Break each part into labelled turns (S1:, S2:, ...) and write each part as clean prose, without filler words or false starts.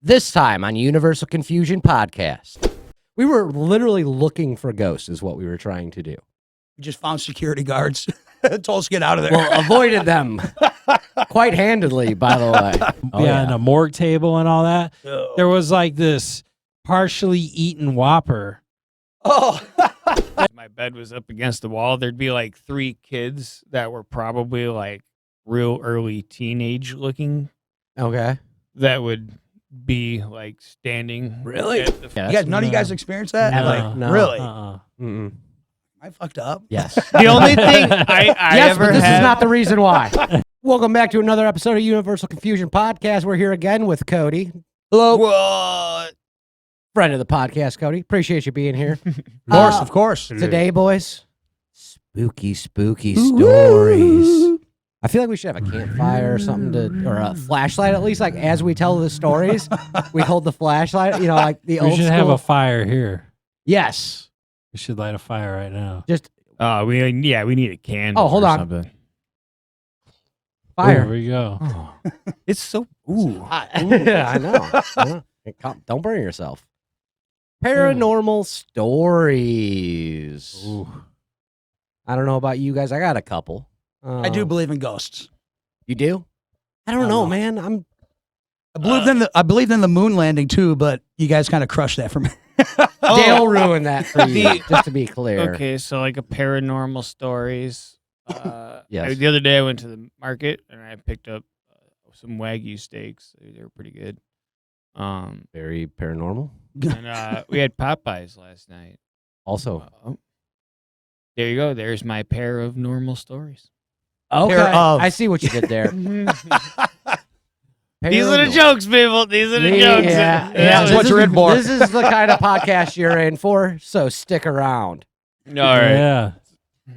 S1: This time on Universal Confusion Podcast. We were literally looking for ghosts is what we were trying to do.
S2: We just found security guards. Told us to get out of there.
S1: Well, avoided them quite handedly, by the way. Oh,
S3: and a morgue table and all that.
S2: Oh.
S3: There was like this partially eaten Whopper.
S2: Oh.
S4: My bed was up against the wall. There'd be like 3 kids that were probably like real early teenage looking
S1: Okay.
S4: that would be like standing.
S1: Really?
S4: at the-
S1: Yeah,
S2: You guys, none of you guys experienced that?
S1: Never.
S2: Like,
S1: No.
S2: really?
S1: Mm-mm.
S2: I fucked up.
S1: Yes.
S4: The only thing I
S1: Yes,
S4: ever
S1: but this
S4: had.
S1: is not the reason why. Welcome back to another episode of Universal Confusion Podcast. We're here again with Cody.
S2: Hello.
S4: What?
S1: Friend of the podcast, Cody. Appreciate you being here.
S2: Of course.
S1: Today, boys, spooky stories. I feel like we should have a campfire or something or a flashlight at least. Like as we tell the stories, we hold the flashlight. You know, like the
S3: We
S1: old
S3: should
S1: school.
S3: have a fire here.
S1: Yes.
S3: We should light a fire right now.
S1: Just
S4: We need a candle.
S1: Oh, hold
S4: or
S1: on.
S4: something.
S1: fire.
S3: There we go.
S4: Oh, it's so ooh.
S1: Yeah, I know. Don't burn yourself. Paranormal stories.
S3: Ooh.
S1: I don't know about you guys. I got a couple.
S2: I do believe in ghosts.
S1: You do? I don't
S2: I
S1: know,
S2: know.
S1: man. I'm.
S2: I believed in the moon landing too, but you guys kind of crushed that for me.
S1: Dale ruined that for you. Just to be clear.
S4: Okay, so like a paranormal stories.
S1: Yes.
S4: The other day I went to the market and I picked up some Wagyu steaks. They were pretty good.
S1: Very paranormal.
S4: And we had Popeyes last night.
S1: Also,
S4: There you go. There's my pair of normal stories.
S1: okay.
S2: of-
S1: I see what you did there.
S4: These are the
S1: Paranormal.
S4: jokes, people. These are the jokes.
S1: Yeah,
S4: That
S1: yeah.
S4: was-
S2: That's what you're in for.
S1: This is the kind of podcast you're in for. So stick around.
S4: All right.
S3: Yeah.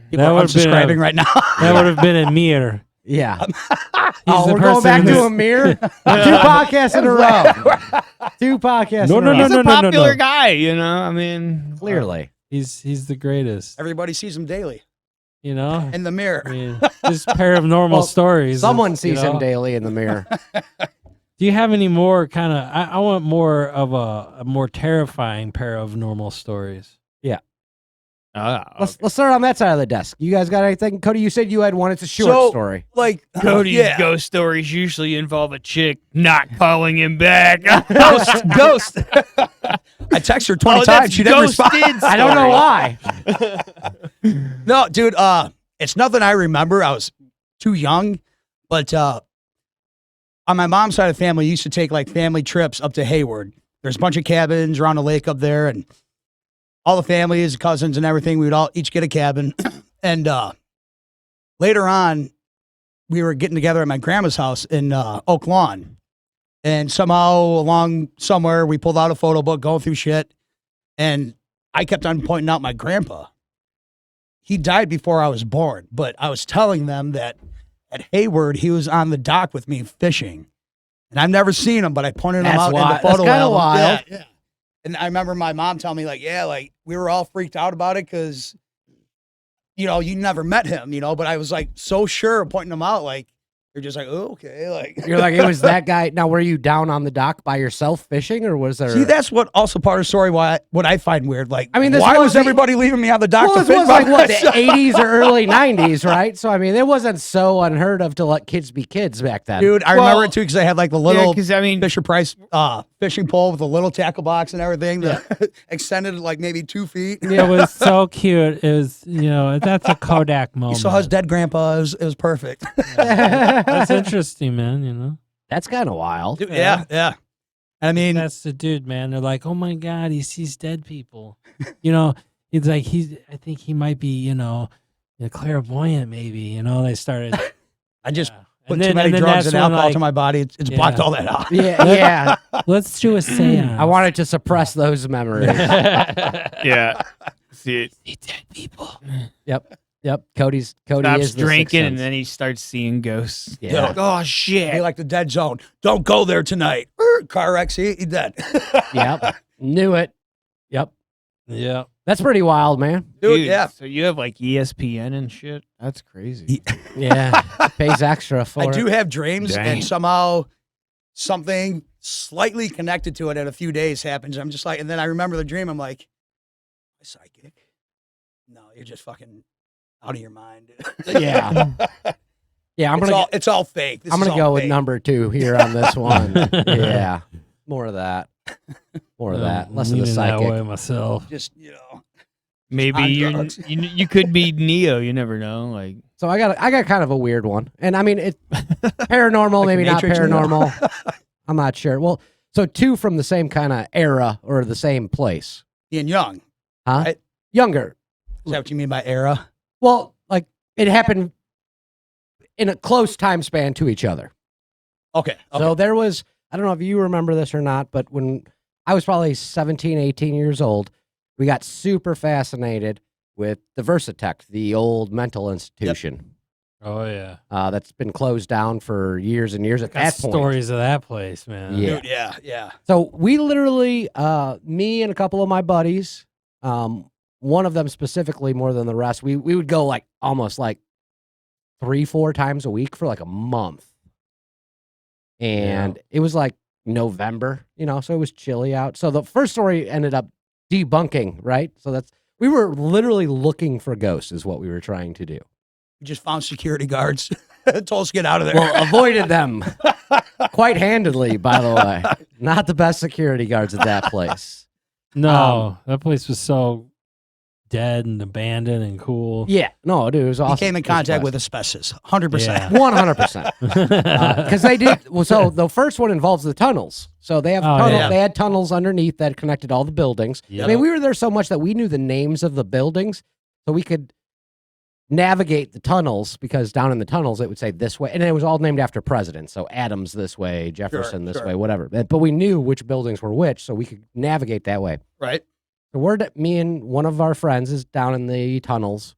S2: People
S3: That
S2: are
S3: would've been
S2: unsubscribing
S3: a-
S2: right now.
S3: That would have been Amir.
S1: Yeah.
S3: He's
S1: Oh,
S3: the
S1: we're going
S3: person
S1: back to
S3: who's-
S1: a mirror. 2 podcasts in a row. 2 podcasts
S3: No,
S1: in a
S3: no,
S1: row.
S4: He's
S3: no,
S4: a
S3: no, no,
S4: popular
S3: no.
S4: guy, you know. I mean,
S1: Clearly.
S3: He's the greatest.
S2: Everybody sees him daily
S3: You know?
S2: in the mirror.
S3: I mean, this pair of normal
S1: Well,
S3: stories.
S1: Someone
S3: you
S1: sees
S3: know?
S1: him daily in the mirror.
S3: Do you have any more kind of? I want more of a more terrifying pair of normal stories.
S1: Let's start on that side of the desk. You guys got anything? Cody, you said you had one. It's a short
S2: So-
S1: story.
S2: Like
S4: Cody's
S2: yeah.
S4: ghost stories usually involve a chick not calling him back.
S2: Ghost. I text her 20 times. She didn't respond.
S1: I don't know why.
S2: No, dude, it's nothing I remember. I was too young, but on my mom's side of the family, we used to take like family trips up to Hayward. There's a bunch of cabins around the lake up there, and all the families, cousins, and everything. We would all each get a cabin. And later on, we were getting together at my grandma's house in Oak Lawn, and somehow along somewhere we pulled out a photo book, going through shit, and I kept on pointing out my grandpa. He died before I was born, but I was telling them that at Hayward, he was on the dock with me fishing. And I've never seen him, but I pointed him
S1: That's
S2: out in
S1: wild.
S2: the photo
S1: That's kinda
S2: album.
S1: wild.
S2: Yeah. And I remember my mom telling me, like, yeah, like, we were all freaked out about it because, you know, you never met him, you know, but I was, like, so sure of pointing him out, like, you're just like, oh, okay, like.
S1: You're like, it was that guy. Now, were you down on the dock by yourself fishing, or was there?
S2: See, that's what also part of the story what I find weird. Like,
S1: I mean, this
S2: why
S1: was
S2: was
S1: the-
S2: everybody leaving me on the dock
S1: well,
S2: to
S1: this
S2: fish
S1: was
S2: by
S1: like what, the
S2: myself?
S1: 80s or early 90s, right? So, I mean, it wasn't so unheard of to let kids be kids back then.
S2: Dude, I remember it too because they had like the little
S4: because I mean,
S2: Fisher Price fishing pole with a little tackle box and everything that extended like maybe 2 feet.
S3: It was so cute. It was, that's a Kodak moment.
S2: You saw his dead grandpa. It was perfect.
S3: That's interesting, man.
S1: That's kind of wild.
S2: Dude, yeah. I mean,
S3: That's the dude, man. They're like, oh my God, he sees dead people. It's like I think he might be, clairvoyant maybe. They started.
S2: I just
S3: Yeah.
S2: put
S3: And
S2: too
S3: then-
S2: many
S3: and then
S2: drugs
S3: that's
S2: and
S3: when,
S2: alcohol
S3: like,
S2: to my body. It's
S3: Yeah.
S2: blocked all that out.
S1: Yeah.
S3: Let's do a seance.
S1: I wanted to suppress those memories.
S4: yeah. See,
S3: see dead people.
S1: Yep. Cody
S4: stops
S1: is the
S4: drinking
S1: Sixth
S4: and
S1: Sense.
S4: then he starts seeing ghosts.
S1: Yeah.
S4: Like, oh shit!
S2: Be like the dead zone. Don't go there tonight. Car wreck. See, he dead.
S1: Yep. Knew it. Yep.
S3: Yeah.
S1: That's pretty wild, man.
S2: Dude, yeah.
S4: So you have like ESPN and shit. That's crazy.
S1: Yeah. Pays extra for
S2: I
S1: it.
S2: do have dreams,
S4: Dang.
S2: and somehow something slightly connected to it in a few days happens. I'm just like, and then I remember the dream. I'm like, a psychic? No, you're just fucking out of your mind.
S1: Yeah. Yeah,
S2: It's all fake.
S1: I'm gonna go with number 2 here on this one. Yeah, more of that. More of that. Less of the
S3: leaning that way
S1: psychic.
S3: myself.
S2: Just
S4: Maybe
S2: on
S4: you
S2: drugs.
S4: you could be Neo. You never know. Like
S1: So I got kind of a weird one, and I mean it's paranormal,
S2: Like
S1: maybe not
S2: Matrix Neo?
S1: paranormal. I'm not sure. Well, so 2 from the same kind of era or the same place,
S2: being young.
S1: huh?
S2: Right.
S1: Younger.
S2: Is that what you mean by era?
S1: Well, like it happened in a close time span to each other.
S2: Okay.
S1: So there was, I don't know if you remember this or not, but when I was probably 17, 18 years old, we got super fascinated with the Versatech, the old mental institution.
S3: Oh yeah.
S1: That's been closed down for years and years at
S3: Got
S1: that point.
S3: stories of that place, man.
S1: Yeah.
S2: Dude, yeah.
S1: So we literally, me and a couple of my buddies, one of them specifically more than the rest, we would go like almost like 3-4 times a week for like a month. And it was like November, so it was chilly out. So the first story ended up debunking, right? So we were literally looking for ghosts is what we were trying to do.
S2: We just found security guards. Told us to get out of there.
S1: Well, avoided them quite handedly, by the way. Not the best security guards at that place.
S3: No, that place was so dead and abandoned and cool.
S1: Yeah, no, dude, it was awesome.
S2: He came in contact with asbestos. 100%.
S3: Yeah.
S1: 100%. Because they did. Well, so the first one involves the tunnels. So they have
S3: yeah.
S1: They had tunnels underneath that connected all the buildings.
S3: Yep.
S1: I mean, we were there so much that we knew the names of the buildings, so we could navigate the tunnels because down in the tunnels it would say this way, and it was all named after presidents. So Adams this way, Jefferson this way, whatever. But we knew which buildings were which, so we could navigate that way.
S2: Right.
S1: So me and one of our friends is down in the tunnels.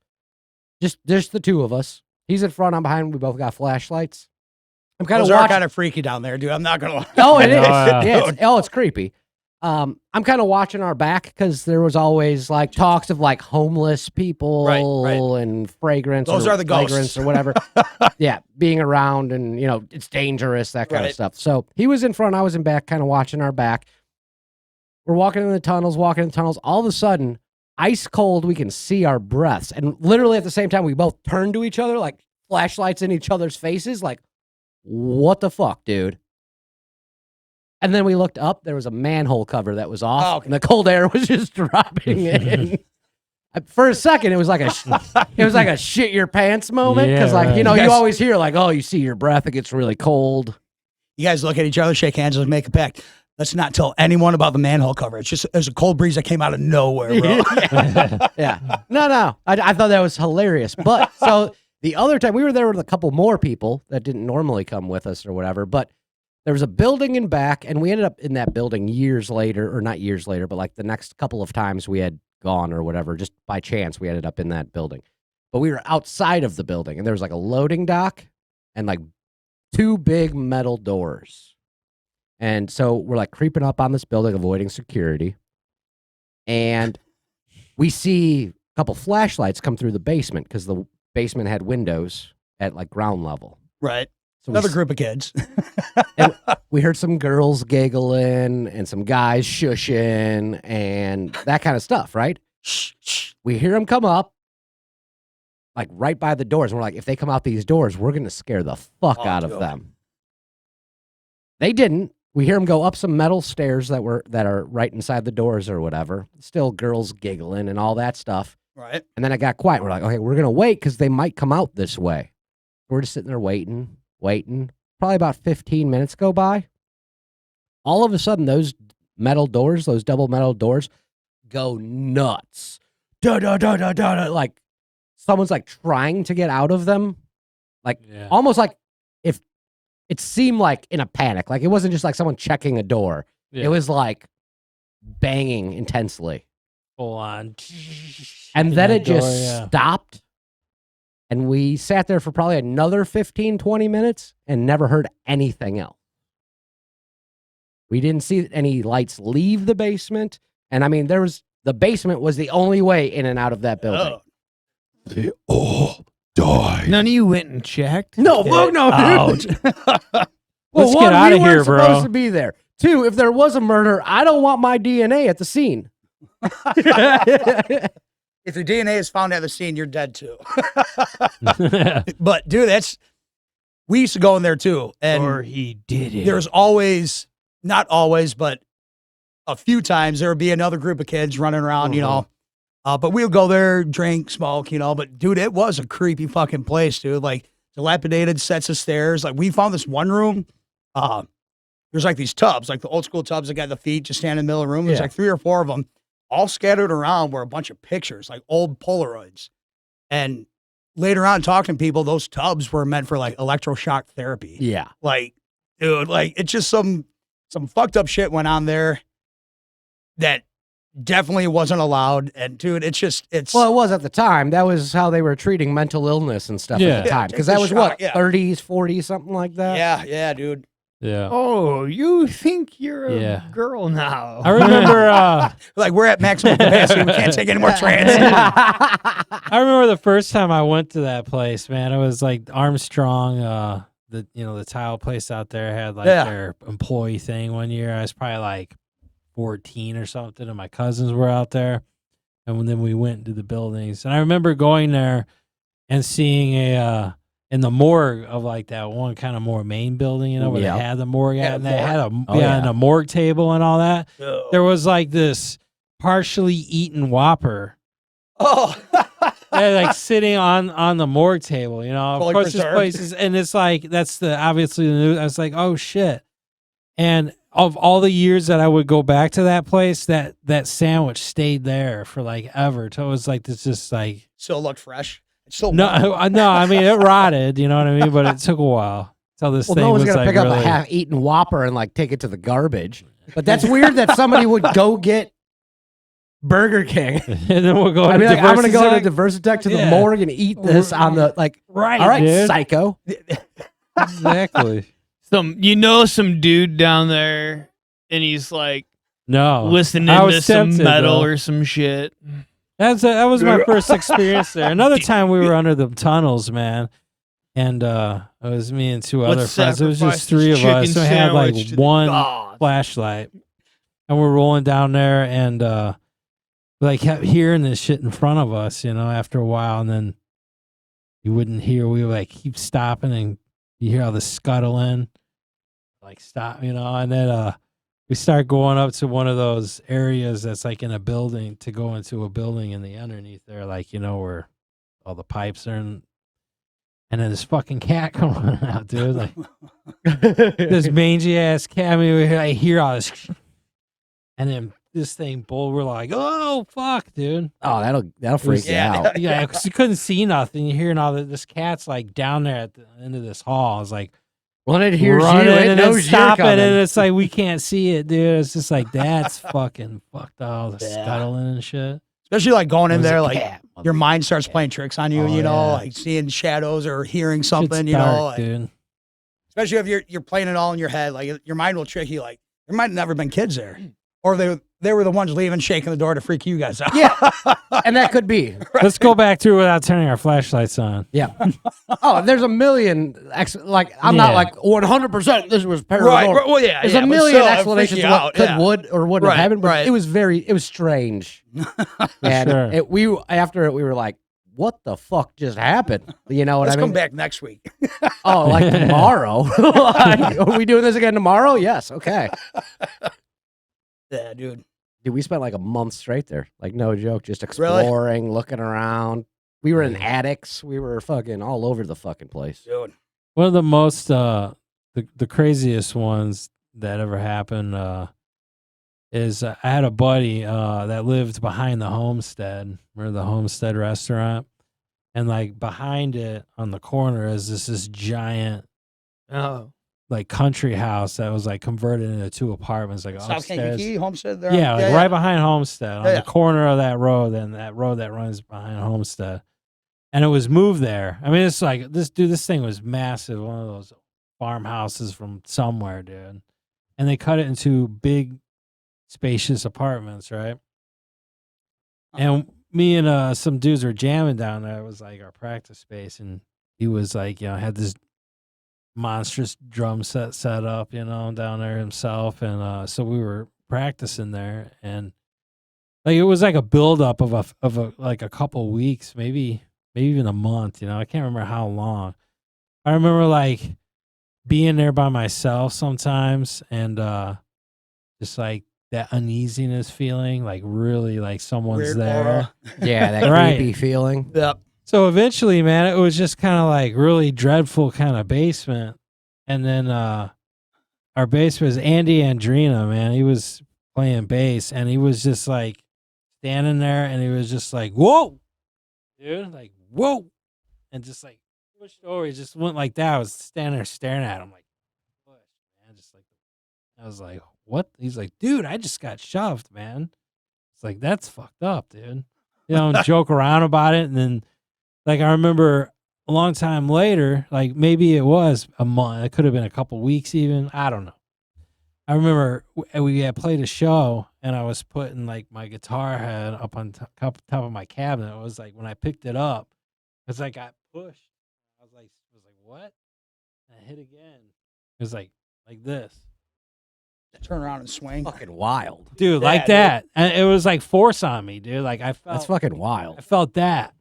S1: Just the two of us. He's in front, I'm behind. We both got flashlights. I'm kind of
S2: Those are
S1: watching.
S2: kind of freaky down there, dude. I'm not gonna lie.
S1: Oh, it is.
S3: yeah.
S1: Yeah, it's creepy. I'm kind of watching our back because there was always like talks of like homeless people
S2: Right.
S1: and fragrance.
S2: Those are the ghosts.
S1: Fragrance or whatever. Yeah, being around and it's dangerous, that kind of
S2: Right.
S1: stuff. So he was in front, I was in back, kind of watching our back. We're walking in the tunnels. All of a sudden, ice cold, we can see our breaths, and literally at the same time, we both turn to each other, like flashlights in each other's faces, like, what the fuck, dude? And then we looked up. There was a manhole cover that was off,
S2: Oh, okay.
S1: and the cold air was just dropping in. For a second, it was like a shit your pants moment because,
S3: Yeah, right.
S1: you
S2: You guys-
S1: always hear like, oh, you see your breath, it gets really cold.
S2: You guys look at each other, shake hands, and make a pact. Let's not tell anyone about the manhole cover. It's just there's a cold breeze that came out of nowhere, bro.
S1: Yeah. No. I thought that was hilarious. But so the other time we were there with a couple more people that didn't normally come with us or whatever, but there was a building in back, and we ended up in that building years later, or not years later, but like the next couple of times we had gone or whatever, just by chance we ended up in that building. But we were outside of the building, and there was like a loading dock and like 2 big metal doors. And so we're like creeping up on this building, avoiding security. And we see a couple flashlights come through the basement because the basement had windows at like ground level.
S2: Right.
S1: So
S2: Another group of kids.
S1: we heard some girls giggling and some guys shushing and that kind of stuff, right?
S2: Shh, shh.
S1: We hear them come up like right by the doors. And we're like, if they come out these doors, we're going to scare the fuck out of
S2: dude.
S1: them. They didn't. We hear them go up some metal stairs that are right inside the doors or whatever. Still girls giggling and all that stuff.
S2: Right.
S1: And then it got quiet. We're like, okay, we're going to wait because they might come out this way. We're just sitting there waiting. Probably about 15 minutes go by. All of a sudden, those metal doors, those double metal doors, go nuts. Da, da, da, da, da, da. Like someone's like trying to get out of them. Like almost like if it seemed like in a panic. Like it wasn't just like someone checking a door.
S3: Yeah.
S1: It was like banging intensely.
S3: Full on.
S1: And then it just
S3: yeah.
S1: stopped. And we sat there for probably another 15, 20 minutes and never heard anything else. We didn't see any lights leave the basement. And I mean, the basement was the only way in and out of that building.
S2: Oh.
S5: They all died.
S4: none of you went and checked.
S1: No, fuck no, dude.
S3: Let's get
S1: one,
S3: outta
S1: we
S3: here,
S1: weren't
S3: bro.
S1: supposed to be there. 2, if there was a murder, I don't want my DNA at the scene.
S2: If your DNA is found at the scene, you're dead too. But dude, we used to go in there too, and
S4: Or he did it.
S2: there's always, not always, but a few times there would be another group of kids running around, you know. But we would go there, drink, smoke, you know. But dude, it was a creepy fucking place, dude. Like dilapidated sets of stairs. Like we found this one room. There's like these tubs, like the old school tubs that got the feet just stand in the middle of the room. There's like 3 or 4 of them, all scattered around were a bunch of pictures, like old Polaroids. And later on, talking to people, those tubs were meant for like electroshock therapy.
S1: Yeah.
S2: Like, dude, like it's just some fucked up shit went on there that definitely wasn't allowed. And dude, it's
S1: Well, it was at the time. That was how they were treating mental illness and stuff
S3: Yeah.
S1: at the time.
S2: Yeah,
S1: Because
S2: take
S1: that
S2: the
S1: was
S2: shot,
S1: what,
S2: yeah.
S1: 30s, 40s, something like that?
S2: yeah, dude.
S3: Yeah.
S4: Oh, you think you're a
S3: Yeah.
S4: girl now?
S3: I remember
S2: Like we're at maximum capacity. We can't take any more trans.
S3: I remember the first time I went to that place, man. It was like Armstrong, the tile place out there had like their employee thing one year. I was probably like 14 or something, and my cousins were out there. And then we went into the buildings. And I remember going there and seeing in the morgue of like that one kind of more main building, you know, where they had the morgue at, and they had and a morgue table and all that.
S2: Oh.
S3: There was like this partially eaten Whopper.
S2: Oh.
S3: They're like sitting on the morgue table, you know. Of
S2: Fully
S3: course, this
S2: preserved.
S3: place is, and it's like that's obviously the news. I was like, oh shit. And of all the years that I would go back to that place, that sandwich stayed there for like ever. So it was like this, just like
S2: Still looked fresh. It's still
S3: no. I mean it rotted, you know what I mean. But it took a while till this
S1: Well,
S3: thing
S1: no one's
S3: was
S1: going to
S3: like
S1: pick up
S3: really.
S1: a half-eaten Whopper and like take it to the garbage. But that's weird that somebody would go get Burger King.
S3: And then we'll go.
S1: I mean, like, I'm going to go to
S3: Diversitech.
S1: Diversitech to the
S3: Yeah.
S1: morgue and eat this on the, like,
S3: Right,
S1: all right,
S3: dude.
S1: psycho.
S3: Exactly.
S4: Some dude down there, and he's like
S3: No,
S4: listening
S3: I was
S4: to some
S3: tempted,
S4: metal
S3: though.
S4: or some shit.
S3: That was my first experience there. Another time we were under the tunnels, man, and it was me and 2 other
S4: Let's
S3: friends. It was
S4: sacrifice
S3: just 3
S4: this
S3: of us.
S4: chicken
S3: So we had like
S4: sandwich to the
S3: one
S4: gods.
S3: flashlight, and we're rolling down there, and like kept hearing this shit in front of us, you know. After a while, and then you wouldn't hear. We would like keep stopping, and you hear all the scuttling, like stop, you know, and then we start going up to one of those areas that's like in a building to go into a building in the underneath there, like, you know, where all the pipes are in. And then this fucking cat come running out, dude. Like this mangy ass cat. I mean, I hear all this, and then this thing we're like, oh fuck, dude.
S1: Oh, that'll freak you out.
S3: Yeah, because you couldn't see nothing. You're hearing all this cat's like down there at the end of this hall. I was like,
S1: When it hears you,
S3: running
S1: it
S3: and then
S1: knows you're
S3: stopping,
S1: coming.
S3: and it's like we can't see it, dude. It's just like that's fucking fucked up, all the scuttling and shit.
S2: Especially like going in
S3: It was
S2: there,
S3: a
S2: like
S3: cat,
S2: your mind starts playing tricks on you,
S3: Oh,
S2: you know,
S3: yeah.
S2: like seeing shadows or hearing
S3: Shit's
S2: something, you
S3: dark,
S2: know. Like,
S3: dude.
S2: especially if you're playing it all in your head, like your mind will trick you. Like there might have never been kids there, or they were the ones leaving, shaking the door to freak you guys out.
S1: Yeah, and that could be.
S3: Let's go back through without turning our flashlights on.
S1: Yeah. Oh, there's a million. Like I'm not
S3: Yeah.
S1: like 100%. This was paranormal.
S2: Right. Well, yeah.
S1: There's
S2: yeah,
S1: a
S2: but
S1: million
S2: still, it'd freak
S1: explanations
S2: you
S1: of what
S2: out,
S1: could,
S2: yeah.
S1: would, or wouldn't
S2: Right,
S1: have happened, but
S2: right.
S1: it was strange. And
S3: sure.
S1: after it, we were like, what the fuck just happened? You know what
S2: Let's
S1: I mean?
S2: come back next week.
S1: Oh, like tomorrow? Like, are we doing this again tomorrow? Yes. Okay.
S2: Yeah, dude.
S1: Dude, we spent like a month straight there. Like, no joke. Just
S2: Really?
S1: exploring, looking around. We were in attics. We were fucking all over the fucking place.
S2: Dude.
S3: One of the most the craziest ones that ever happened is I had a buddy that lived behind the Homestead, remember the Homestead restaurant, and like behind it on the corner is this giant like country house that was like converted into 2 apartments, like
S2: South
S3: upstairs.
S2: Kankakee, Homestead there.
S3: Yeah, like right behind Homestead, on
S2: Yeah,
S3: the
S2: yeah.
S3: corner of that road, and that road that runs behind Homestead. And it was moved there. I mean, it's like this thing was massive, one of those farmhouses from somewhere, dude. And they cut it into big, spacious apartments, right? And me and some dudes were jamming down there. It was like our practice space, and he was like, you know, had this monstrous drum set up, down there himself, and so we were practicing there, and like it was like a buildup of a like a couple weeks, maybe even a month. I can't remember how long. I remember like being there by myself sometimes, and just like that uneasiness feeling, like really like someone's
S2: Weird
S3: there.
S2: aura.
S1: Yeah, that
S3: Right.
S1: creepy feeling.
S2: Yep.
S3: So eventually, man, it was just kind of like really dreadful kind of basement. And then our bass was Andy Andrina, man. He was playing bass, and he was just like standing there, and he was just like, whoa, dude, like, whoa. And just like pushed over. He just went like that. I was standing there staring at him like, what, man? Just like, I was like, what? He's like, dude, I just got shoved, man. It's like, that's fucked up, dude. And joke around about it. And then, like, I remember a long time later, like maybe it was a month. It could have been a couple weeks even. I don't know. I remember we had played a show, and I was putting like my guitar head up on top of my cabinet. It was like when I picked it up, it's like I got pushed. I was like, what? And I hit again. It was like this.
S2: Turn around and swing.
S1: Fucking wild.
S3: Dude,
S2: Yeah,
S3: like that. And it was like force on me, dude. Like I felt
S1: That's fucking wild.
S3: I felt that.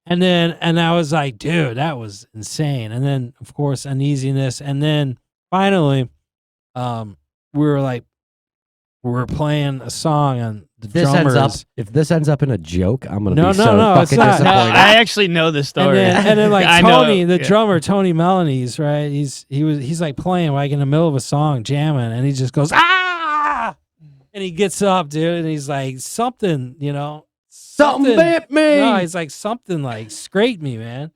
S3: And I was like, dude, that was insane. And then of course uneasiness. And then finally, we were playing a song on the drummers.
S1: If this ends up in a joke, I'm gonna
S3: No,
S1: be
S3: no,
S1: so
S3: no, it's
S1: fucking
S3: not.
S4: No,
S1: disappointed.
S4: I actually know this story.
S3: And then like
S4: I know,
S3: Tony, the
S4: yeah.
S3: drummer, Tony Melanies, right? He's like playing like in the middle of a song, jamming, and he just goes, ah! And he gets up, dude, and he's like, something,
S1: Something bit me.
S3: No, he's like, something like scraped me, man.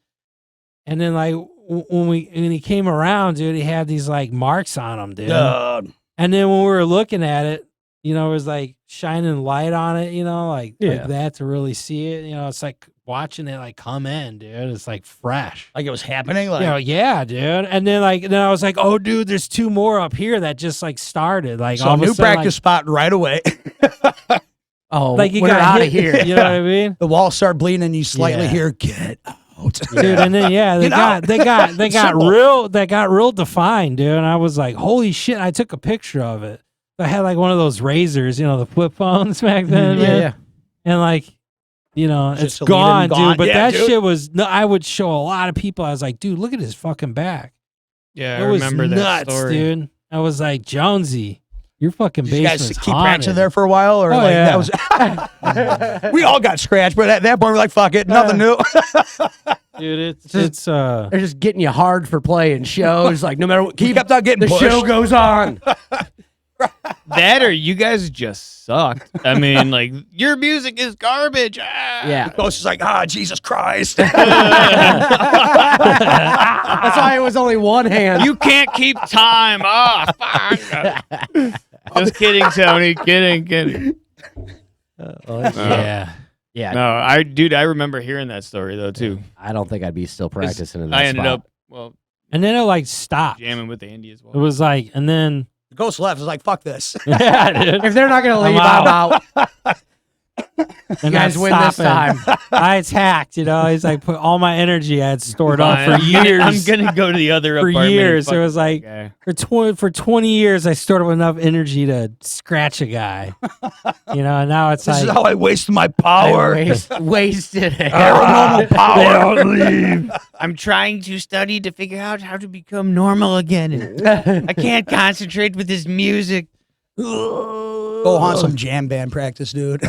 S3: And then like when he came around, dude, he had these like marks on him, dude. And then when we were looking at it, it was like shining light on it, like that to really see it. It's like watching it like come in, dude. It's like fresh.
S2: Like it was happening. Like
S3: Yeah, dude. And then I was like, oh, dude, there's two more up here that just like started. Like
S2: so
S3: all of a
S2: new
S3: sudden,
S2: practice spot right away.
S1: Oh,
S3: like you
S1: we're
S3: got
S1: out
S3: hit,
S1: of here.
S3: You know what I mean?
S2: The walls start bleeding, and you slightly
S3: Yeah.
S2: hear "Get out."
S3: Dude, and then they
S2: Get out.
S3: got real defined, dude. And I was like, holy shit! I took a picture of it. I had like one of those razors, the flip phones back then, man.
S1: Yeah.
S3: And like, it's
S2: Just to leave it
S3: gone,
S2: gone.
S3: dude. But
S2: Yeah,
S3: that
S2: dude.
S3: shit was. No, I would show a lot of people. I was like, dude, look at his fucking back.
S4: Yeah,
S3: It
S4: I
S3: was
S4: remember
S3: nuts,
S4: that story.
S3: dude. I was like, Jonesy, your fucking
S2: Did you guys
S3: basement's
S2: keep practicing
S3: haunted.
S2: there for a while, or
S3: Oh,
S2: like
S3: yeah.
S2: that was? We all got scratched, but at that point we're like, "Fuck it, nothing new."
S3: Dude, it's
S1: They're just getting you hard for playing shows. Like no matter what, keep
S2: Kept on getting
S1: the
S2: pushed.
S1: show goes on.
S4: That or you guys just sucked. I mean, like your music is garbage. Ah.
S1: Yeah.
S2: Ghost is like, "Jesus Christ."
S1: That's why it was only one hand.
S4: You can't keep time. Oh, fuck. Just kidding, Tony. Kidding.
S3: yeah.
S1: Yeah.
S4: No, I remember hearing that story though too.
S1: I don't think I'd be still practicing in that
S4: I ended
S1: spot.
S4: up
S3: And then it like stopped.
S4: jamming with Andy as
S3: It
S4: well.
S3: was like, and then
S2: The ghost left. It's like, "Fuck this."
S3: yeah, dude.
S1: If they're not gonna leave,
S3: I'm
S1: I'm out.
S3: You
S1: guys win this time.
S3: I attacked, He's like put all my energy I had stored up
S4: Fine.
S3: for years.
S4: I'm gonna go to the other
S3: For
S4: apartment. and
S3: years,
S4: fuck
S3: it was like
S4: okay.
S3: for 20 years I stored up enough energy to scratch a guy. And now it's
S2: This
S3: like
S2: is how I wasted my
S1: I
S2: power.
S1: wasted it.
S2: Paranormal power.
S3: leave.
S4: I'm trying to study to figure out how to become normal again. And I can't concentrate with this music.
S2: Go on some jam band practice, dude.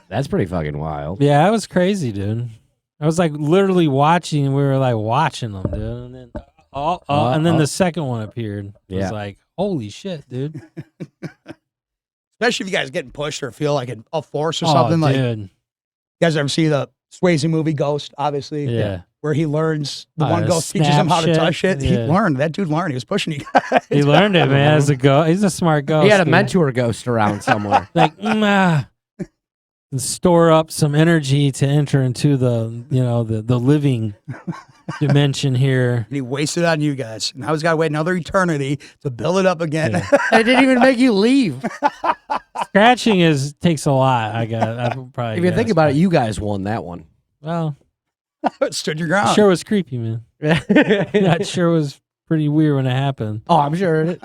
S1: That's pretty fucking wild.
S3: Yeah, that was crazy, dude. I was like literally watching. We were like watching them, dude. And then and then the second one appeared. It was
S1: Yeah.
S3: like, holy shit, dude.
S2: Especially if you guys getting pushed or feel like a force or
S3: Oh,
S2: something. Like, you
S3: dude.
S2: guys ever see the Swayze movie Ghost? Obviously,
S3: Yeah.
S2: where he learns the
S3: Oh,
S2: one
S3: the
S2: ghost teaches him how to
S3: snap
S2: touch
S3: shit?
S2: it. He
S3: Yeah.
S2: learned. That dude learned. He was pushing you guys.
S3: He learned it, man. As a ghost, he's a smart ghost.
S1: He had a
S3: dude.
S1: mentor ghost around somewhere.
S3: Like, and store up some energy to enter into the living dimension here.
S2: And he wasted it on you guys. Now he's got to wait another eternity to build it up again.
S3: Yeah.
S1: It didn't even make you leave.
S3: Scratching takes a lot. I probably.
S1: If you think
S3: guess,
S1: about it,
S3: but-
S1: you guys won that one.
S3: well,
S2: Stood your ground.
S3: sure was creepy, man. That sure was pretty weird when it happened.
S1: Oh, I'm sure.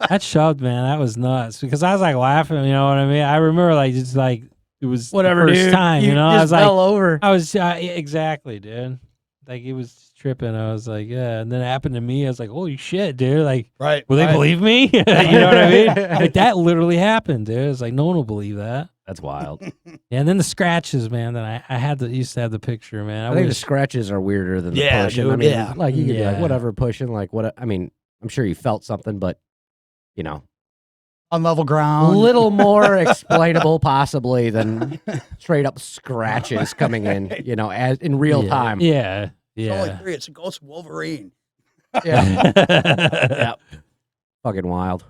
S3: That shoved, man. That was nuts because I was like laughing. You know what I mean? I remember like just like it was
S1: Whatever,
S3: the first
S1: dude.
S3: time. You know, I
S1: just
S3: was like,
S1: fell over.
S3: I was exactly, dude. Like he was tripping. I was like, yeah. And then it happened to me. I was like, holy shit, dude. Like,
S2: Right.
S3: will they believe me? You know what I mean? Like that literally happened, dude. It's like no one will believe that.
S1: That's wild.
S3: Yeah, and then the scratches, man. That I had to used to have the picture, man.
S1: I think the
S3: wish-
S1: scratches are weirder than the
S2: Yeah,
S1: pushing.
S2: dude,
S1: I mean,
S2: yeah.
S1: like you could be like,
S3: Yeah.
S1: whatever, pushing. Like what? I mean, I'm sure you felt something, but you know,
S2: On level
S1: a
S2: ground.
S1: little more explainable, possibly, than straight up scratches coming in. You know, as in real
S3: yeah,
S1: time.
S3: Yeah,
S2: It's only
S3: yeah.
S2: 3. It's a ghost Wolverine.
S1: Yeah.
S3: yeah.
S1: Yeah. Fucking wild.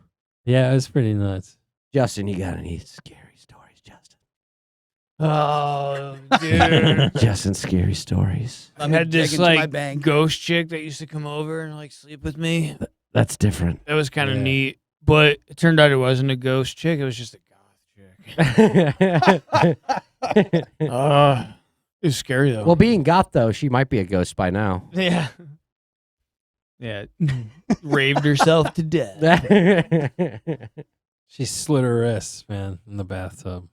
S3: Yeah, it was pretty nuts.
S1: Justin, you got any scary stories, Justin?
S4: Oh, dude.
S1: Justin, scary stories.
S4: I
S2: Let me
S4: had
S2: dig
S4: this
S2: into my
S4: like
S2: bank.
S4: ghost chick that used to come over and like sleep with me.
S1: That's different.
S4: That was kind of
S3: Yeah.
S4: neat, but it turned out it wasn't a ghost chick. It was just a goth chick. It was scary though.
S1: Well, being goth though, she might be a ghost by now.
S4: yeah, yeah, raved herself to death.
S3: She slit her wrists, man, in the bathtub.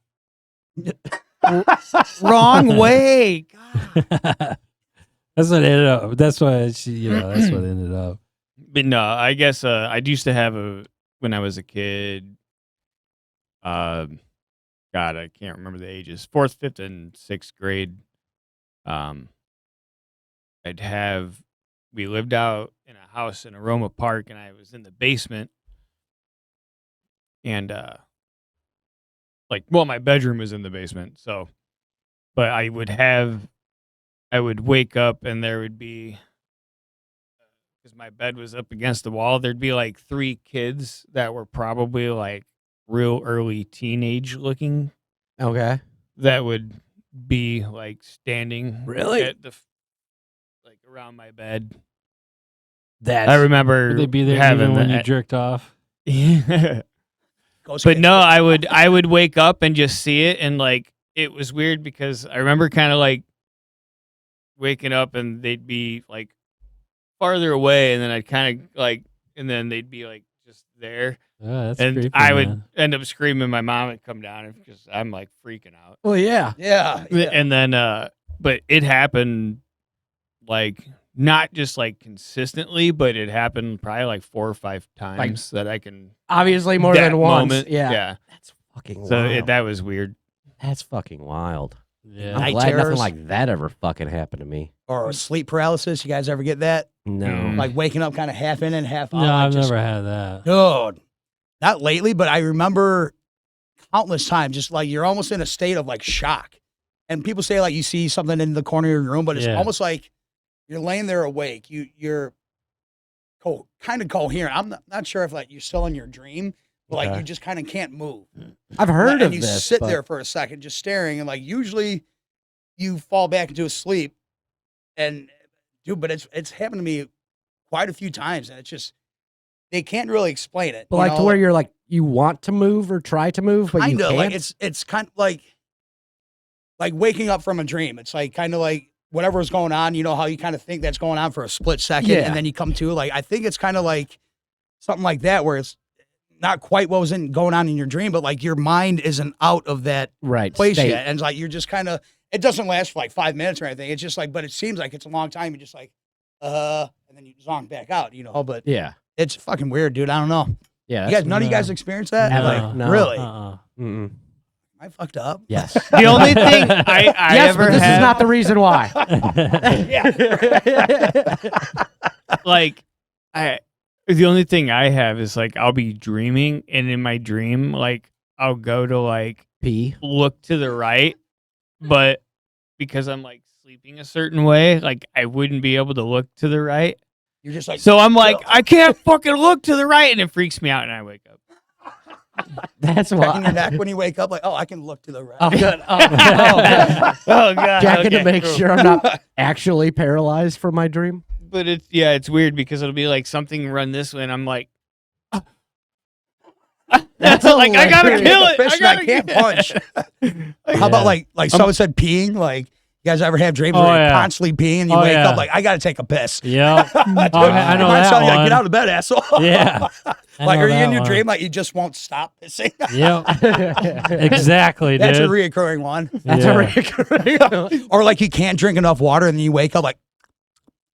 S4: Wrong way. God.
S3: That's what ended up. That's why she, you know, that's what ended up.
S4: But no, I guess I used to have when I was a kid. God, I can't remember the ages. 4th, 5th, and 6th grade. We lived out in a house in Aroma Park, and I was in the basement. And my bedroom was in the basement. So, but I would wake up and there would be, because my bed was up against the wall, there'd be like 3 kids that were probably like real early teenage looking
S1: Okay.
S4: that would be like standing
S1: Really?
S4: at like around my bed.
S1: That's
S4: I remember
S3: Would they be there
S4: having
S3: even when you
S4: that.
S3: jerked off?
S2: Ghost
S4: But
S2: kids.
S4: no, I would wake up and just see it, and like it was weird because I remember kind of like waking up and they'd be like farther away, and then I'd kind of like, and then they'd be like just there,
S3: Oh, that's
S4: and
S3: creepy,
S4: I would
S3: man.
S4: end up screaming. My mom would come down because I'm like freaking out,
S1: well, yeah.
S2: Yeah. yeah.
S4: and then but it happened like not just like consistently, but it happened probably like 4 or 5 times that I can.
S1: Obviously, more
S4: that
S1: than once.
S4: moment,
S1: Yeah. That's fucking
S4: So
S1: wild.
S4: that was weird.
S1: That's fucking wild.
S3: Yeah.
S1: I'm
S2: Night
S1: glad nothing
S2: terrors.
S1: like that ever fucking happened to me.
S2: Or sleep paralysis. You guys ever get that?
S1: No.
S4: Mm.
S2: Like waking up kind of half in and half out.
S3: No,
S2: like
S3: I've
S2: just-
S3: never had that.
S2: Dude, not lately, but I remember countless times, just like you're almost in a state of like shock. And people say like you see something in the corner of your room, but it's
S3: Yeah.
S2: almost like you're laying there awake. You're kind of coherent. I'm not sure if like you're still in your dream, but like
S3: Okay.
S2: you just kind of can't move.
S1: I've heard
S2: and
S1: of
S2: you
S1: this.
S2: sit
S1: but-
S2: there for a second just staring, and like usually you fall back into a sleep. And dude, but it's happened to me quite a few times, and it's just they can't really explain it.
S1: But
S2: you
S1: like
S2: know?
S1: to where you're like, you want to move or try to move, but you
S2: kind of
S1: can't.
S2: like it's kind of like waking up from a dream. It's like kind of like whatever is going on. You know how you kind of think that's going on for a split second,
S1: Yeah.
S2: and then you come to. Like I think it's kind of like something like that, where it's not quite what was going on in your dream, but like your mind isn't out of that
S1: right.
S2: place
S1: state.
S2: yet, and it's like you're just kind of. It doesn't last for like 5 minutes or anything. It's just like, but it seems like it's a long time. You're just like, and then you zonk back out, you know. But
S1: Yeah.
S2: it's fucking weird, dude. I don't know.
S1: Yeah.
S2: You guys, none of you guys experienced that?
S3: No.
S2: Like,
S1: No.
S2: really?
S1: Mm-mm.
S2: I fucked up.
S1: Yes.
S4: The only thing I
S1: yes,
S4: ever
S1: but this
S4: have,
S1: is not the reason why.
S4: like the only thing I have is like I'll be dreaming, and in my dream, like I'll go to like
S1: P.
S4: look to the right, but because I'm like sleeping a certain way, like I wouldn't be able to look to the right.
S2: You're just like,
S4: So I'm like, I can't fucking look to the right, and it freaks me out, and I wake up.
S1: That's
S2: checking
S1: why.
S2: your neck when you wake up, like, oh, I can look to the right.
S1: Oh, good. Oh,
S4: Oh god,
S1: checking
S4: okay,
S1: to make
S4: cool.
S1: sure I'm not actually paralyzed from my dream.
S4: But it's weird because it'll be like something run this way, and I'm like,
S1: That's
S4: like I gotta
S1: hilarious.
S4: kill it.
S2: Fish
S4: I
S2: that
S4: gotta
S2: can't
S4: kill
S2: punch.
S4: it.
S2: How about like someone said peeing? Like You guys ever have dreams
S3: Oh,
S2: where you're
S3: yeah.
S2: constantly peeing and you
S3: Oh,
S2: wake
S3: yeah.
S2: up like, I got to take a piss?
S3: Yeah.
S2: Dude,
S3: I know
S2: might
S3: that
S2: sound like,
S3: one.
S2: get out of bed, asshole.
S3: Yeah. I
S2: Like,
S3: know
S2: are you
S3: that
S2: in your
S3: one.
S2: dream like you just won't stop pissing?
S3: Yep. Exactly,
S2: That's a
S3: dude.
S2: reoccurring one.
S1: That's
S3: Yeah.
S1: a reoccurring.
S2: Or like you can't drink enough water and then you wake up like,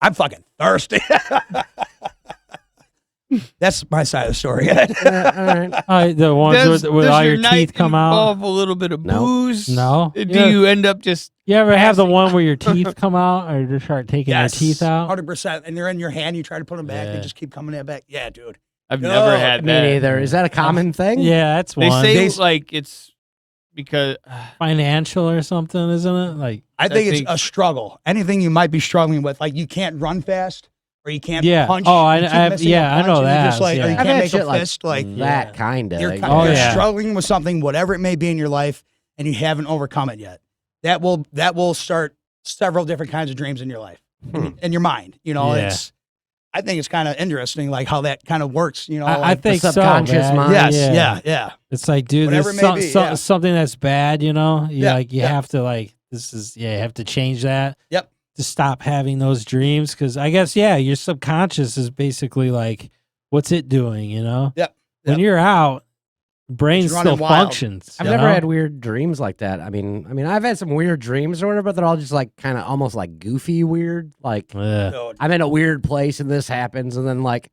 S2: I'm fucking thirsty. That's my side of the story.
S1: All right.
S3: The ones with all your
S4: night
S3: teeth come out.
S4: involve a little bit of
S1: No.
S4: booze?
S3: No.
S4: Do
S3: Yeah.
S4: you end up just
S3: You ever have the
S4: passing
S3: one where your teeth come out, or just start taking your teeth out?
S2: 100%. And they're in your hand. You try to put them back. They
S3: Yeah.
S2: just keep coming in back. Yeah, dude.
S4: I've
S2: No,
S4: never had
S1: Me
S4: that.
S1: neither. Is that a common thing?
S3: Yeah, that's
S4: They
S3: one.
S4: say like it's because
S3: Financial or something, isn't it? Like,
S2: I think it's
S4: think-
S2: a struggle. Anything you might be struggling with, like you can't run fast or you can't
S3: Yeah.
S2: punch.
S3: Oh,
S2: you keep missing a
S3: yeah, I
S2: punch,
S3: know
S2: and you're
S3: that,
S2: just like, or you
S3: yeah.
S1: I've
S2: can't
S1: had
S2: make
S1: shit
S2: a
S1: like
S2: fist. Like
S1: that kind of.
S2: you're,
S1: Like,
S3: Oh,
S2: you're
S3: yeah.
S2: struggling with something, whatever it may be in your life, and you haven't overcome it yet. That will start several different kinds of dreams in your life, in your mind. You know,
S3: Yeah.
S2: I think it's kind of interesting, like how that kind of works. You know,
S3: I
S2: like,
S3: think so.
S1: subconscious
S3: man.
S1: mind.
S2: yes, yeah.
S3: It's like, dude,
S2: Whatever
S3: this
S2: it may be, yeah.
S3: something that's bad, you know? You
S2: Yeah,
S3: like, you
S2: yeah.
S3: have to like, you have to change that.
S2: Yep.
S3: To stop having those dreams. Cause I guess, yeah, your subconscious is basically like, what's it doing, you know?
S2: Yep.
S3: When
S2: Yep.
S3: you're out, brain
S2: It's
S3: still
S2: running wild.
S3: functions.
S1: I've
S3: you
S1: never
S3: know?
S1: had weird dreams like that. I mean, I've had some weird dreams or whatever, but they're all just like kind of almost like goofy weird. Like
S3: Yeah.
S2: Dude.
S1: I'm in a weird place and this happens, and then like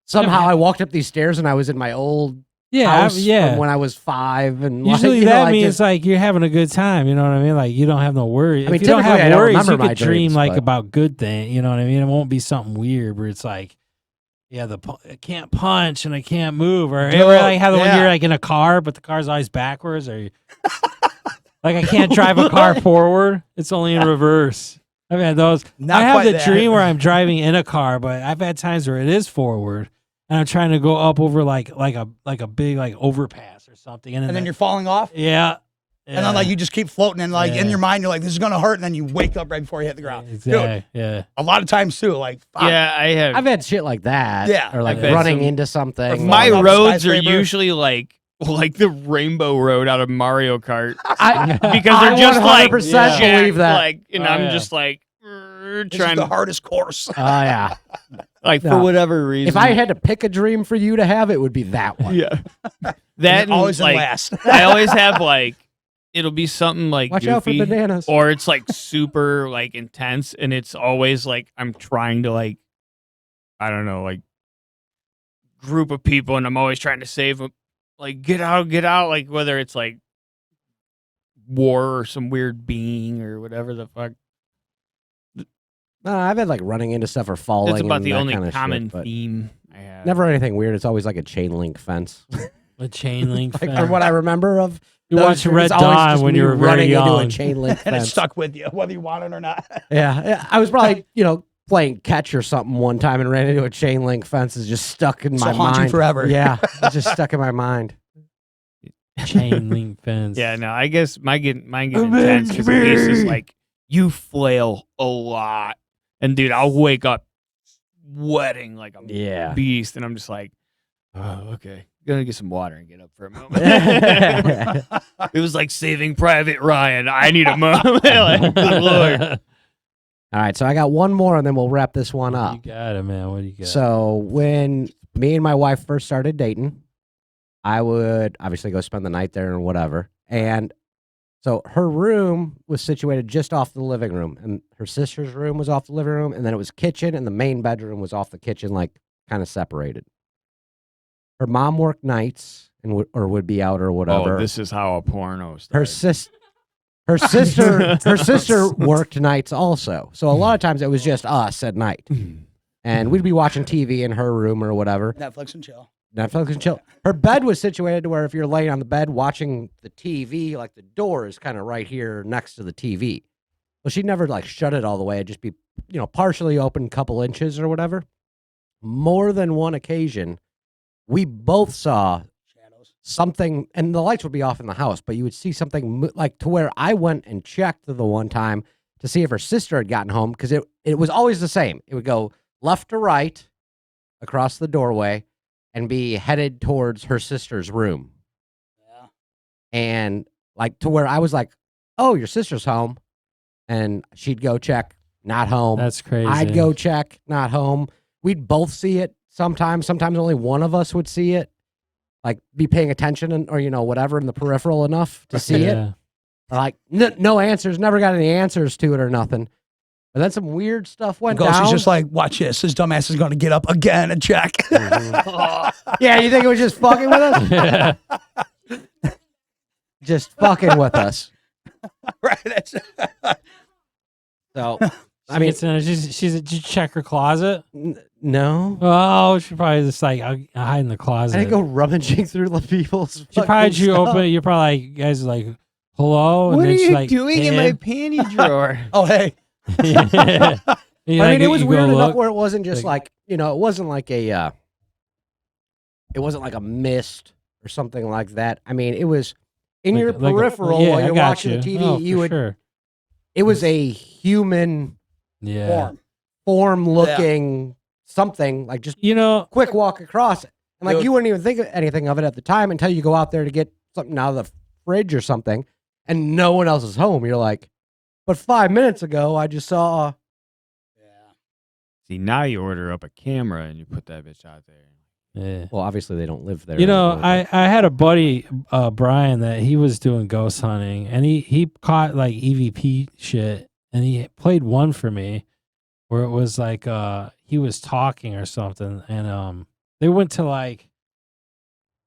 S1: somehow I walked up these stairs and I was in my old house from when I was 5, and
S3: Usually
S1: like, you know,
S2: Oh,
S3: that
S1: like,
S3: means
S1: just-
S3: like you're having a good time. You know what I mean? Like you don't have no worries.
S1: I mean,
S3: if you don't
S1: typically, I
S3: have
S1: don't
S3: worries,
S1: remember
S3: you
S1: my
S3: could dream
S1: dreams,
S3: like
S1: but-
S3: about good things. You know what I mean? It won't be something weird where it's like, yeah, I can't punch and I can't move, or
S2: Dude,
S3: ever like how when
S2: yeah.
S3: you're like in a car but the car's always backwards, or like I can't drive a car forward; it's only in reverse. I've had those.
S2: Not
S3: I have
S2: quite
S3: the
S2: that.
S3: dream where I'm driving in a car, but I've had times where it is forward, and I'm trying to go up over like a big like overpass or something,
S2: And then you're falling off.
S3: yeah.
S2: And then like you just keep floating and like in
S3: Yeah.
S2: your mind you're like, this is gonna hurt, and then you wake up right before you hit the ground.
S3: exactly.
S2: Dude,
S3: Yeah.
S2: a lot of times too, like fuck.
S4: yeah, I have.
S1: I've had shit like that.
S2: Yeah.
S1: Or like
S4: I've had
S1: running
S4: some-
S1: into something.
S4: my
S2: falling off a
S4: roads are
S2: skyscraper.
S4: usually like the Rainbow Road out of Mario Kart
S1: I,
S4: because they're
S1: I
S4: just like
S1: 100%
S3: Yeah.
S1: believe that.
S4: like, and
S3: Oh,
S4: I'm
S3: yeah.
S4: just like
S2: This is
S4: trying
S2: the
S4: to
S2: hardest course.
S1: Oh yeah.
S4: like
S1: No.
S4: for whatever reason.
S1: If I had to pick a dream for you to have, it would be that one.
S4: yeah,
S2: And
S4: that
S2: you're always
S4: and,
S2: in
S4: like
S2: last.
S4: I always have like it'll be something like
S1: Watch out for
S4: goofy,
S1: bananas.
S4: or it's like super like intense, and it's always like I'm trying to like I don't know like group of people, and I'm always trying to save them. Like get out, like whether it's like war or some weird being or whatever the fuck.
S1: No, I've had like running into stuff or falling.
S4: That's about
S1: and
S4: the
S1: that
S4: only
S1: kind of
S4: common
S1: shit, but
S4: theme I have.
S1: never anything weird. It's always like a chain link fence.
S3: A chain link
S1: Like
S3: fence.
S1: from what I remember of.
S3: You
S1: those
S3: watched
S1: dreams,
S3: Red
S1: it's always
S3: Dawn
S1: just
S3: when
S1: me
S3: you were very
S1: running into a
S3: young.
S1: chain link
S2: And it
S1: fence.
S2: stuck with you, whether you want it or not.
S1: Yeah, I was probably playing catch or something one time and ran into a chain link fence. Is just stuck in
S2: So
S1: my
S2: haunt you
S1: mind
S2: forever.
S1: Yeah, it's just stuck in my mind.
S3: Chain link fence.
S4: Yeah, no, I guess mine get intense because at least it's like you flail a lot, and dude, I'll wake up sweating like a
S1: Yeah.
S4: beast, and I'm just like, oh, okay, gonna get some water and get up for a moment. It was like Saving Private Ryan. I need a moment. Like, good Lord.
S1: All right, so I got one more, and then we'll wrap this one
S3: You
S1: up.
S3: got it, man. What do you got?
S1: So when me and my wife first started dating, I would obviously go spend the night there and whatever. And so her room was situated just off the living room, and her sister's room was off the living room, and then it was kitchen, and the main bedroom was off the kitchen, like kind of separated. Her mom worked nights and would be out or whatever.
S4: Oh, this is how a porno
S1: her
S4: starts.
S1: her sister worked nights also. So a lot of times it was just us at night. And we'd be watching TV in her room or whatever.
S2: Netflix and chill.
S1: Netflix and chill. Her bed was situated to where if you're laying on the bed watching the TV, like the door is kind of right here next to the TV. Well, she'd never like shut it all the way. It'd just be, partially open a couple inches or whatever. More than one occasion, we both saw
S2: Shadows.
S1: something, and the lights would be off in the house, but you would see something like to where I went and checked the one time to see if her sister had gotten home, because it was always the same. It would go left to right across the doorway and be headed towards her sister's room.
S2: Yeah.
S1: And like to where I was like, oh, your sister's home. and she'd go check, not home.
S3: That's crazy.
S1: I'd go check, not home. We'd both see it sometimes. Sometimes only one of us would see it, like be paying attention or whatever in the peripheral enough to see it. Like no answers, never got any answers to it or nothing. And then some weird stuff went
S2: Ghost
S1: down.
S2: is just like, watch this. This dumbass is going to get up again and check.
S1: Yeah, you think it was just fucking with us? Just fucking with us.
S2: Right. That's
S1: So, I mean,
S3: did you check her closet?
S1: no.
S3: Oh, she probably just like I'll hide in the closet.
S1: I didn't go rummaging through the people's.
S3: She probably you open it. You're probably like, guys are like, hello.
S4: What
S3: and
S4: are
S3: then she's
S4: you
S3: like,
S4: doing in my panty drawer?
S2: oh, hey.
S3: Yeah.
S1: I mean, it was
S3: you
S1: weird
S3: go
S1: enough
S3: look.
S1: where it wasn't just like it wasn't like a, it wasn't like a mist or something like that. I mean, it was in your peripheral while you're watching the TV.
S3: Oh,
S1: you
S3: for
S1: would.
S3: sure.
S1: It was a human
S3: Yeah.
S1: form looking something like just quick walk across it, and like you wouldn't even think of anything of it at the time until you go out there to get something out of the fridge or something, and no one else is home. You're like, but 5 minutes ago I just saw.
S4: See, now you order up a camera and you put that bitch out there.
S3: Yeah.
S1: Well, obviously they don't live there.
S3: I had a buddy, Brian, that he was doing ghost hunting, and he caught like EVP shit, and he played one for me where it was like he was talking or something, and they went to like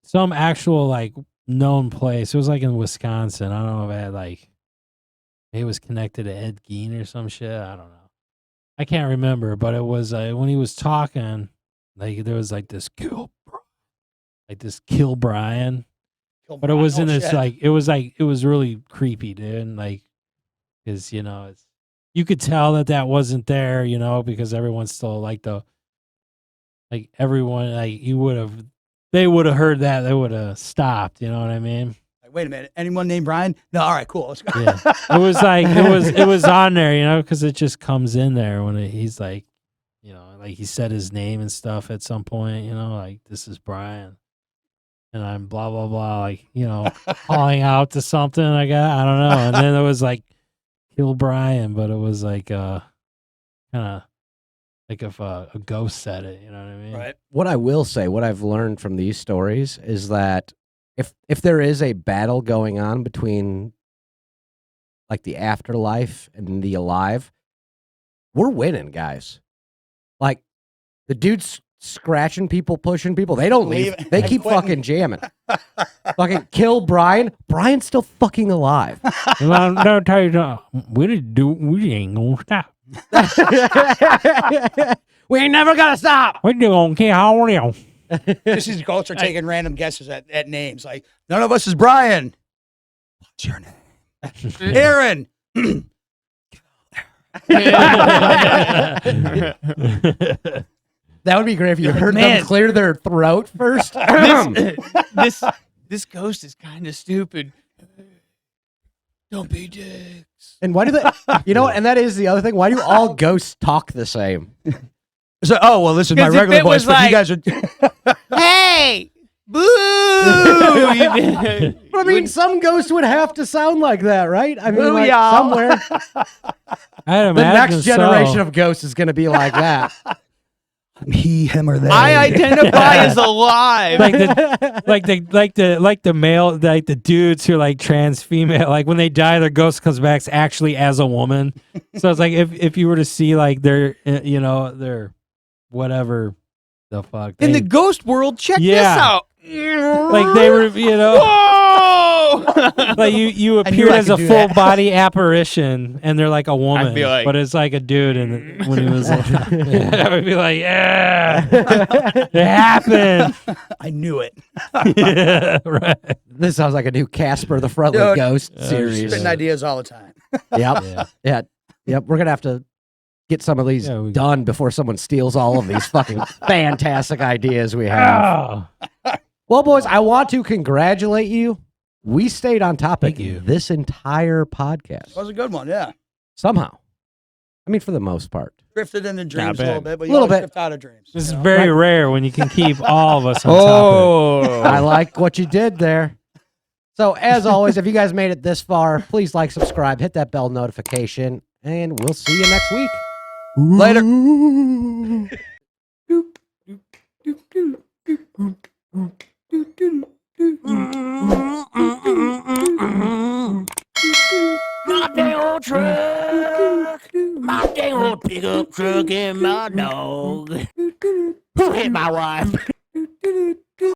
S3: some actual like known place. It was like in Wisconsin. I don't know if it had like it was connected to Ed Gein or some shit. I don't know. I can't remember, but it was when he was talking, like there was like this kill Brian, but it was in this it was really creepy, dude. Like, because it's you could tell that wasn't there, because everyone's still everyone they would have heard that, they would have stopped. You know what I mean?
S2: Wait a minute. Anyone named Brian? No. All right, cool. Let's go.
S3: Yeah. It was like, it was on there, because it just comes in there when he's like, like he said his name and stuff at some point, like this is Brian and I'm blah, blah, blah, like, calling out to something I don't know. And then it was like, kill Brian, but it was like, kind of like if a ghost said it, you know what I mean?
S2: Right.
S1: What I will say, what I've learned from these stories is that if there is a battle going on between like the afterlife and the alive, we're winning, guys. Like the dude's scratching people, pushing people. They don't leave. They keep fucking jamming. Fucking kill Brian. Brian's still fucking alive.
S3: Well, don't tell you, we ain't gonna stop.
S1: We ain't never gonna stop.
S3: We don't care how old you.
S2: This is ghosts are taking random guesses at names. Like, none of us is Brian. What's your name? Aaron.
S1: That would be great if you heard
S4: man.
S1: them clear their throat first.
S4: This ghost is kind of stupid. Don't be dicks.
S1: And why do they? You know what? And that is the other thing. Why do all ghosts talk the same?
S2: So, oh well, this is my
S4: 'Cause if
S2: regular
S4: it
S2: voice,
S4: was
S2: but you
S4: like-
S2: guys are.
S4: Hey, boo!
S1: But I mean, some ghosts would have to sound like that, right? I mean, like
S4: Booyah.
S1: somewhere
S3: I'd
S1: the
S3: imagine
S1: next generation
S3: so.
S1: of ghosts is going to be like that.
S2: He, him, or they.
S4: I identify as alive.
S3: like the male, like the dudes who are like trans female, like when they die, their ghost comes back actually as a woman. So it's like if you were to see like their their whatever the fuck
S4: in the
S3: they-
S4: ghost world, check this
S3: Yeah.
S4: out.
S3: like they were
S4: Whoa!
S3: like you
S2: I knew
S3: appeared
S2: I
S3: as
S2: could
S3: a
S2: do
S3: full
S2: that.
S3: body apparition and they're like a woman,
S4: be like-
S3: but it's like a dude, and when he was like, I would be like, yeah, it happened.
S2: I knew it.
S3: Yeah, right.
S1: This sounds like a new Casper the Friendly
S2: Dude,
S1: Ghost
S3: oh,
S1: series.
S2: Spitting ideas all the time.
S1: Yep.
S3: Yeah.
S1: Yep. We're gonna have to get some of these
S3: Yeah, we-
S1: done before someone steals all of these fucking fantastic ideas we have.
S3: Oh.
S1: Well, boys, I want to congratulate you. We stayed on topic
S3: Thank you.
S1: this entire podcast.
S2: That was a good one, yeah.
S1: Somehow. I mean, for the most part.
S2: Drifted into dreams a
S4: bad.
S2: little bit, but you
S1: Little
S2: always
S1: bit.
S2: drift out of dreams.
S3: This is
S2: you know?
S3: very rare when you can keep all of us on topic.
S1: I like what you did there. So, as always, if you guys made it this far, please like, subscribe, hit that bell notification. and we'll see you next week.
S2: Later.
S6: My dang old truck, my dang old pickup truck, and my dog. Who hit my wife?